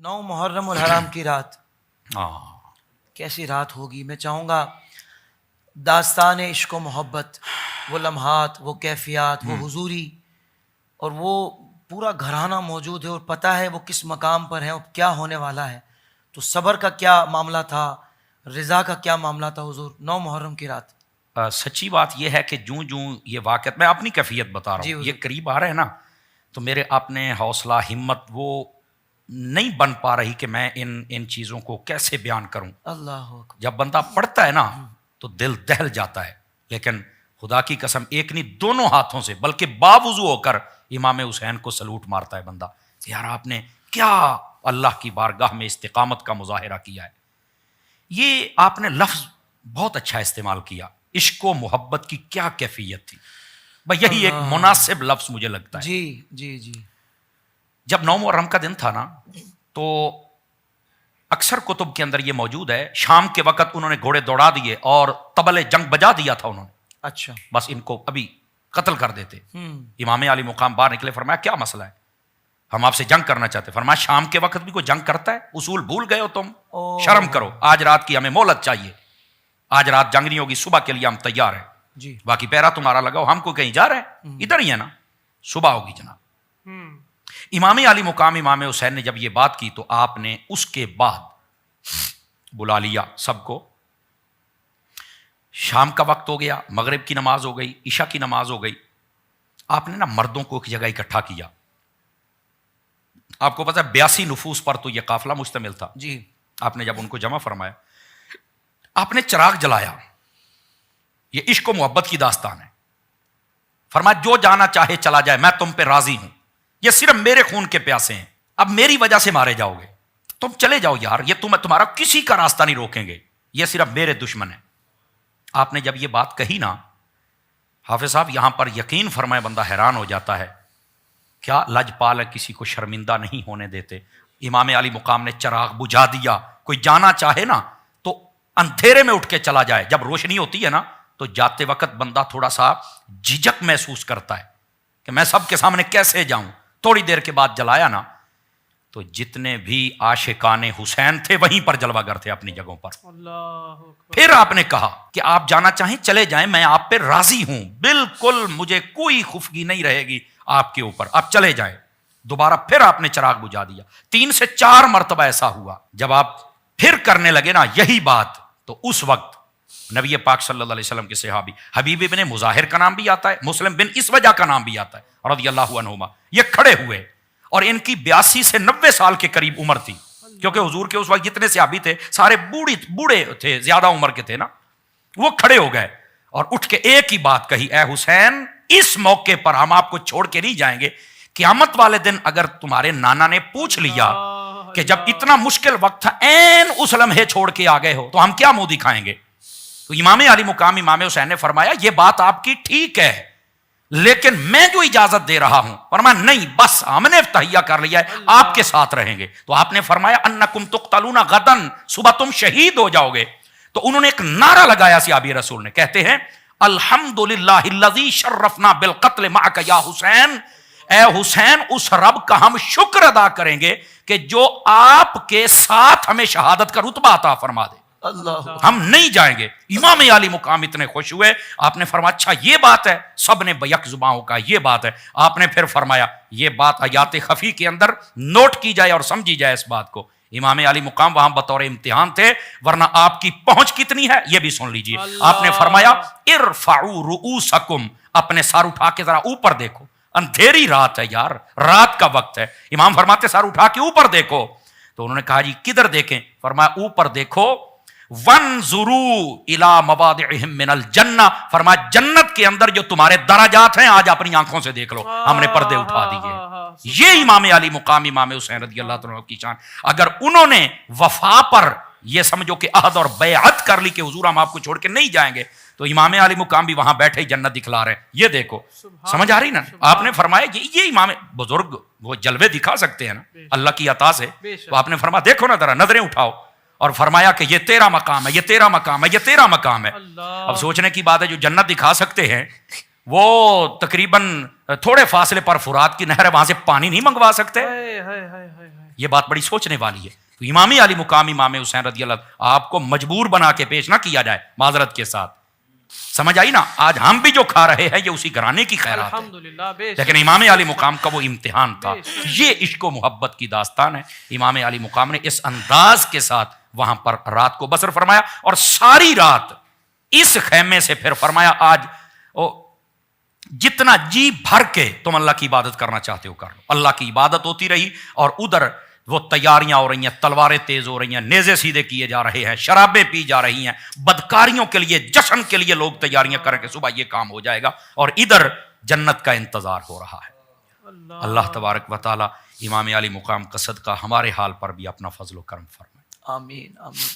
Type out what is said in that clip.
9 محرم الحرام کی رات کیسی رات ہوگی. میں چاہوں گا داستان عشق و محبت، وہ لمحات، وہ کیفیات، وہ حضوری اور وہ پورا گھرانہ موجود ہے اور پتہ ہے وہ کس مقام پر ہے اور کیا ہونے والا ہے. تو صبر کا کیا معاملہ تھا، رضا کا کیا معاملہ تھا حضور 9 محرم کی رات. سچی بات یہ ہے کہ جوں جوں یہ واقعات، میں اپنی کیفیت بتا رہا ہوں، یہ قریب آ رہے ہیں نا، تو میرے اپنے حوصلہ ہمت وہ نہیں بن پا رہی کہ میں ان چیزوں کو کیسے بیان کروں. اللہ اکبر. جب بندہ پڑھتا ہے نا تو دل دہل جاتا ہے. لیکن خدا کی قسم ایک نہیں دونوں ہاتھوں سے بلکہ باوضو ہو کر امام حسین کو سلوٹ مارتا ہے بندہ. یار آپ نے کیا اللہ کی بارگاہ میں استقامت کا مظاہرہ کیا ہے. یہ آپ نے لفظ بہت اچھا استعمال کیا، عشق و محبت کی کیا کیفیت تھی. بھائی یہی ایک مناسب لفظ مجھے لگتا ہے. جی جی جی. جب 9 محرم کا دن تھا نا تو اکثر کتب کے اندر یہ موجود ہے، شام کے وقت انہوں نے گھوڑے دوڑا دیے اور طبل جنگ بجا دیا تھا انہوں نے. اچھا. بس ان کو ابھی قتل کر دیتے. امام علی مقام باہر نکلے، فرمایا کیا مسئلہ ہے، ہم آپ سے جنگ کرنا چاہتے. فرمایا شام کے وقت بھی کوئی جنگ کرتا ہے؟ اصول بھول گئے ہو تم، شرم کرو. آج رات کی ہمیں مہلت چاہیے، آج رات جنگ نہیں ہوگی، صبح کے لیے ہم تیار ہیں جی. باقی پیرا تمہارا لگاؤ، ہم کو کہیں جا رہے ہیں، ادھر ہی ہے نا، صبح ہوگی جناب. امام علی مقام امام حسین نے جب یہ بات کی تو آپ نے اس کے بعد بلا لیا سب کو. شام کا وقت ہو گیا، مغرب کی نماز ہو گئی، عشاء کی نماز ہو گئی. آپ نے نا مردوں کو ایک جگہ اکٹھا کیا. آپ کو پتہ ہے 82 نفوس پر تو یہ قافلہ مشتمل تھا جی. آپ نے جب ان کو جمع فرمایا، آپ نے چراغ جلایا. یہ عشق و محبت کی داستان ہے. فرمایا جو جانا چاہے چلا جائے، میں تم پہ راضی ہوں. یہ صرف میرے خون کے پیاسے ہیں، اب میری وجہ سے مارے جاؤ گے، تم چلے جاؤ یار، یہ تمہارا کسی کا راستہ نہیں روکیں گے، یہ صرف میرے دشمن ہیں. آپ نے جب یہ بات کہی نا، حافظ صاحب یہاں پر یقین فرمائے بندہ حیران ہو جاتا ہے. کیا لجپال ہے، کسی کو شرمندہ نہیں ہونے دیتے. امام علی مقام نے چراغ بجھا دیا. کوئی جانا چاہے نا تو اندھیرے میں اٹھ کے چلا جائے. جب روشنی ہوتی ہے نا تو جاتے وقت بندہ تھوڑا سا جھجک محسوس کرتا ہے کہ میں سب کے سامنے کیسے جاؤں. تھوڑی دیر کے بعد جلایا نا تو جتنے بھی عاشقان حسین تھے وہیں پر جلوہ گر تھے اپنی جگہوں پر. پھر آپ نے کہا کہ آپ جانا چاہیں چلے جائیں، میں آپ پہ راضی ہوں، بالکل مجھے کوئی خفگی نہیں رہے گی آپ کے اوپر، آپ چلے جائیں. دوبارہ پھر آپ نے چراغ بجھا دیا. 3 سے 4 مرتبہ ایسا ہوا. جب آپ پھر کرنے لگے نا یہی بات، تو اس وقت نبی پاک صلی اللہ علیہ وسلم کے صحابی حبیب بن مظاہر کا نام بھی آتا ہے، مسلم بن اس وجہ کا نام بھی آتا ہے رضی اللہ عنہما. یہ کھڑے ہوئے اور ان کی 82 سے 90 سال کے قریب عمر تھی، کیونکہ حضور کے اس وقت جتنے صحابی تھے سارے بوڑھے تھے، زیادہ عمر کے تھے نا. وہ کھڑے ہو گئے اور اٹھ کے ایک ہی بات کہی، اے حسین اس موقع پر ہم آپ کو چھوڑ کے نہیں جائیں گے. قیامت والے دن اگر تمہارے نانا نے پوچھ لیا کہ جب اتنا مشکل وقت تھا این اس لمحے چھوڑ کے آ گئے ہو تو ہم کیا منہ دکھائیں گے. تو امام علی مقام امام حسین نے فرمایا یہ بات آپ کی ٹھیک ہے، لیکن میں جو اجازت دے رہا ہوں، فرمایا نہیں بس ہم نے تہیہ کر لیا ہے، آپ کے ساتھ رہیں گے. تو آپ نے فرمایا انکم تقتلون غدن، صبح تم شہید ہو جاؤ گے. تو انہوں نے ایک نعرہ لگایا صحابی رسول نے، کہتے ہیں الحمدللہ الذی شرفنا بالقتل معک یا حسین. اے حسین اس رب کا ہم شکر ادا کریں گے کہ جو آپ کے ساتھ ہمیں شہادت کا رتبہ عطا فرما دے. اللہ. ہم نہیں جائیں گے. امام علی مقام اتنے خوش ہوئے. آپ نے فرمایا اچھا یہ بات ہے، سب نے بیک زباں ہو کہا یہ بات ہے. آپ نے پھر فرمایا یہ بات آیات خفی کے اندر نوٹ کی جائے اور سمجھی جائے اس بات کو. امام علی مقام وہاں بطور امتحان تھے، ورنہ آپ کی پہنچ کتنی ہے یہ بھی سن لیجئے. آپ نے فرمایا ارفعوا رؤوسکم، اپنے سر اٹھا کے ذرا اوپر دیکھو. اندھیری رات ہے یار، رات کا وقت ہے. امام فرماتے سر اٹھا کے اوپر دیکھو. تو انہوں نے کہا جی کدھر دیکھیں؟ فرمایا اوپر دیکھو. وانظروا الی مواضعہم من الجنہ، فرمایا جنت کے اندر جو تمہارے درجات ہیں آج اپنی آنکھوں سے دیکھ لو. ہم نے پردے اٹھا دیے. یہ امام علی مقام امام حسین رضی اللہ عنہ کی شان. اگر انہوں نے وفا پر یہ سمجھو کہ عہد اور بیعت کر لی کہ حضور ہم آپ کو چھوڑ کے نہیں جائیں گے، تو امام علی مقام بھی وہاں بیٹھے جنت دکھلا رہے ہیں. یہ دیکھو سمجھ آ رہی نا. آپ نے فرمایا یہ امام بزرگ وہ جلوے دکھا سکتے ہیں نا اللہ کی عطا سے. تو آپ نے فرمایا دیکھو نا ذرا نظریں اٹھاؤ، اور فرمایا کہ یہ تیرا مقام ہے، یہ تیرا مقام ہے، یہ تیرا مقام ہے. اب سوچنے کی بات ہے جو جنت دکھا سکتے ہیں وہ تقریباً تھوڑے فاصلے پر فرات کی نہر ہے، وہاں سے پانی نہیں منگوا سکتے. یہ بات بڑی سوچنے والی ہے. تو امام علی مقام امام حسین رضی اللہ آپ کو مجبور بنا کے پیش نہ کیا جائے معذرت کے ساتھ. سمجھ آئی نا؟ آج ہم بھی جو کھا رہے ہیں یہ اسی گھرانے کی خیرات ہے, لیکن امام علی مقام کا وہ امتحان تھا. یہ عشق و محبت کی داستان ہے. امام علی مقام نے اس انداز کے ساتھ وہاں پر رات کو بسر فرمایا, اور ساری رات اس خیمے سے پھر فرمایا آج جتنا جی بھر کے تم اللہ کی عبادت کرنا چاہتے ہو کر لو. اللہ کی عبادت ہوتی رہی, اور ادھر وہ تیاریاں ہو رہی ہیں, تلواریں تیز ہو رہی ہیں, نیزے سیدھے کیے جا رہے ہیں, شرابیں پی جا رہی ہیں, بدکاریوں کے لیے, جشن کے لیے لوگ تیاریاں کریں کہ صبح یہ کام ہو جائے گا, اور ادھر جنت کا انتظار ہو رہا ہے. اللہ تبارک و تعالی امام علی مقام کا صدقہ ہمارے حال پر بھی اپنا فضل و کرم فرمائے. آمین آمین.